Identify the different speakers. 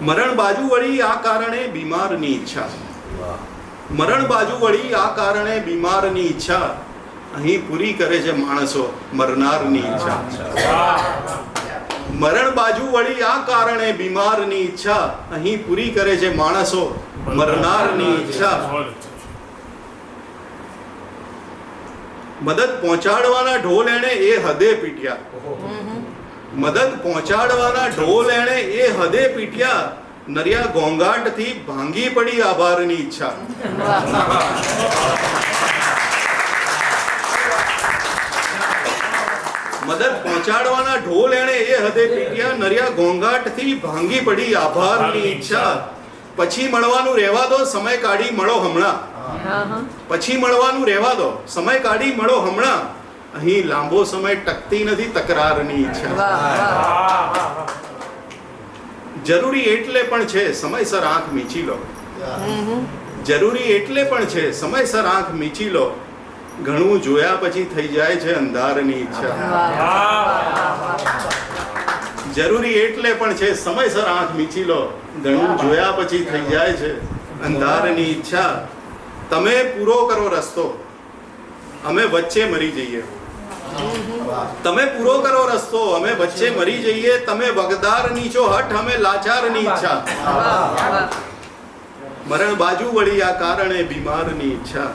Speaker 1: મરણ બાજુ વળી આ કારણે બીમારની ઈચ્છા. મરણ બાજુ વળી આ કારણે બીમારની ઈચ્છા અહીં પૂરી કરે છે માણસો મરનારની ઈચ્છા. મરણ બાજુ વળી આ કારણે બીમારની ઈચ્છા અહીં પૂરી કરે છે માણસો મરનારની ઈચ્છા. મદદ પહોંચાડવાના ઢોલ એણે એ હદે પીટ્યા. મદદ પહોંચાડવાના ઢોલ એણે એ હદે પીટ્યા નરિયા ઘોંઘાટથી ભાંગી પડી આભારની ઈચ્છા. મદદ પહોંચાડવાના ઢોલ એણે એ હદે પીટ્યા નરિયા ઘોંઘાટથી ભાંગી પડી આભારની ઈચ્છા. પછી મળવાનું રહેવા દો સમય કાઢી મળો હમણાં. પછી મળવાનું રહેવા દો સમય કાઢી મળો હમણાં. અહીં લાંબો સમય ટકતી નથી તકરારની ઈચ્છા. જરૂરી એટલે પણ છે સમયસર આંખ મીચી લો. જરૂરી એટલે પણ છે સમયસર આંખ મીચી લો. ઘણું જોયા પછી થઈ જાય છે અંધારની ઈચ્છા. જરૂરી એટલે પણ છે સમયસર આંખ મીચી લો. ઘણું જોયા પછી થઈ જાય છે અંધારની ઈચ્છા. તમે પૂરો કરો રસ્તો અમે વચ્ચે મરી જઈએ. તમે પૂરો કરો રસ્તો અમે વચ્ચે મરી જઈએ. તમે વગદાર નીચો હઠ અમે લાચારની ઈચ્છા. મરણ બાજુ વળી આ કારણે બીમારની ઈચ્છા.